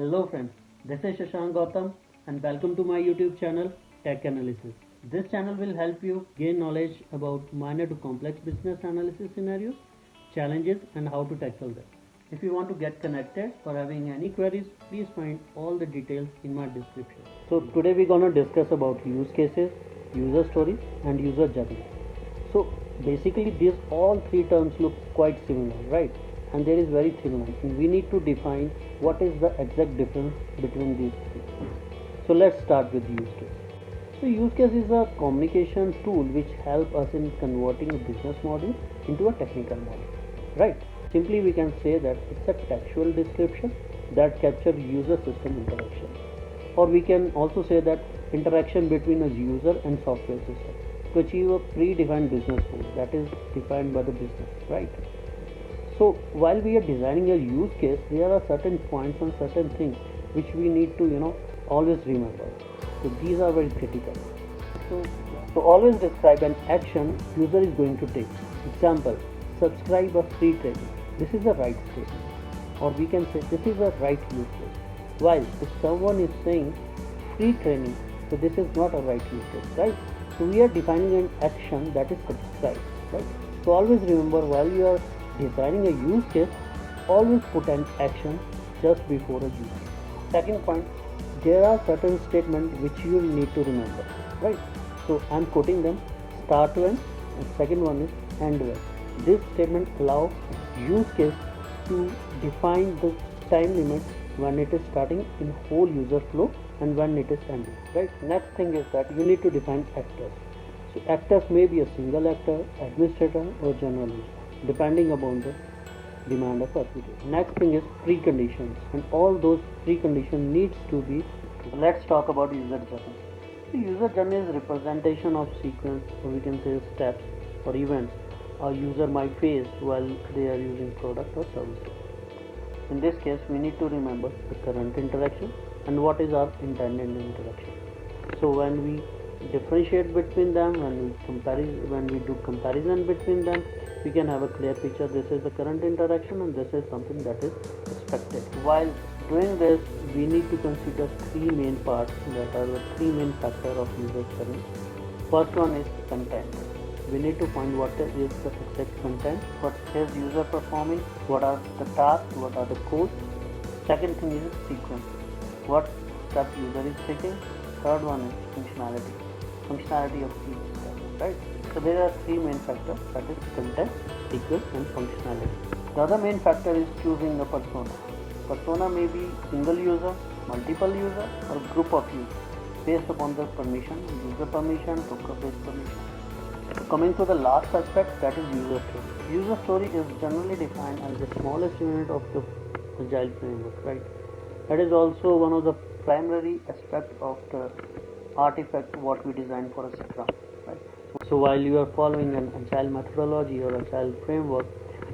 Hello friends, this is Shashank Gautam and welcome to my YouTube channel Tech Analysis. This channel will help you gain knowledge about minor to complex business analysis scenarios, challenges and how to tackle them. If you want to get connected or having any queries, please find all the details in my description. So today we're gonna discuss about use cases, user stories and user journey. So basically these all three terms look quite similar, right? And there is very thin line and we need to define what is the exact difference between these three. So let's start with use case. So use case is a communication tool which helps us in converting a business model into a technical model, right? Simply we can say that it's a textual description that captures user system interaction, or we can also say that interaction between a user and software system to achieve a predefined business goal that is defined by the business, right? So while we are designing a use case, there are certain points and certain things which we need to always remember. So these are very critical. So always describe an action user is going to take. Example, subscribe a free training. This is the right statement. Or we can say this is a right use case. While if someone is saying free training, so this is not a right use case, right? So we are defining an action that is subscribe, right? So always remember while you are designing a use case, always put an action just before a use case. Second point, there are certain statements which you need to remember, right? So I'm quoting them start to end, and second one is end to end. This statement allows use case to define the time limit when it is starting in whole user flow and when it is ending, right? Next thing is that you need to define actors. So actors may be a single actor, administrator or general user depending upon the demand of application. Next thing is preconditions, and all those preconditions needs to be. Let's talk about user journey. The user journey is representation of sequence, or we can say steps or events a user might face while they are using product or services. In this case, we need to remember the current interaction and what is our intended interaction. So when we differentiate between them, when we do comparison between them, we can have a clear picture. This is the current interaction and this is something that is expected. While doing this, we need to consider three main parts that are the three main factors of user journey. First one is content. We need to find what is the exact content, what is user performing, what are the tasks, what are the codes. Second thing is sequence, what step user is taking. Third one is functionality of each step, right? So there are three main factors, that is content, sequence and functionality. The other main factor is choosing a persona. Persona may be single user, multiple user or group of users based upon the permission, user permission, broker-based permission. So coming to the last aspect, that is user story. User story is generally defined as the smallest unit of the agile framework, right? That is also one of the primary aspects of the artifact what we design for a Scrum, right? So while you are following an agile methodology or agile framework,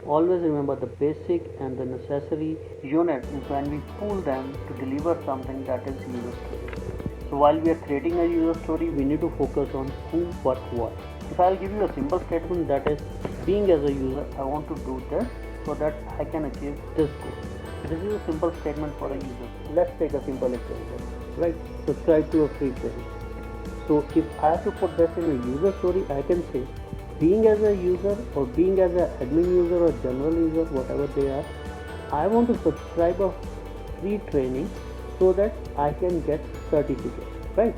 always remember the basic and the necessary unit is when we pool them to deliver something that is user story. So while we are creating a user story, we need to focus on who, what, why. If I'll give you a simple statement, that is being as a user, I want to do this so that I can achieve this goal. This is a simple statement for a user. Let's take a simple example, right? Subscribe to a free training. So if I have to put this in a user story, I can say being as a user or being as an admin user or general user, whatever they are, I want to subscribe a free training so that I can get certificate, right?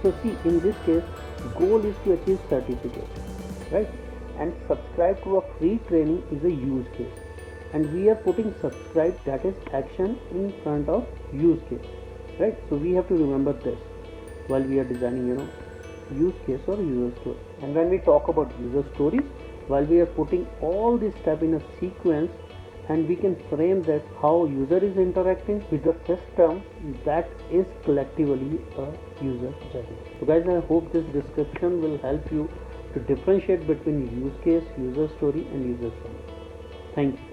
So see, in this case, goal is to achieve certificate, right? And subscribe to a free training is a use case, and we are putting subscribe, that is action, in front of use case, right? So we have to remember this while we are designing use case or user story. And when we talk about user stories, while we are putting all these steps in a sequence, and we can frame that how user is interacting with the system, that is collectively a user journey. So guys, I hope this description will help you to differentiate between use case, user story and user journey. Thank you.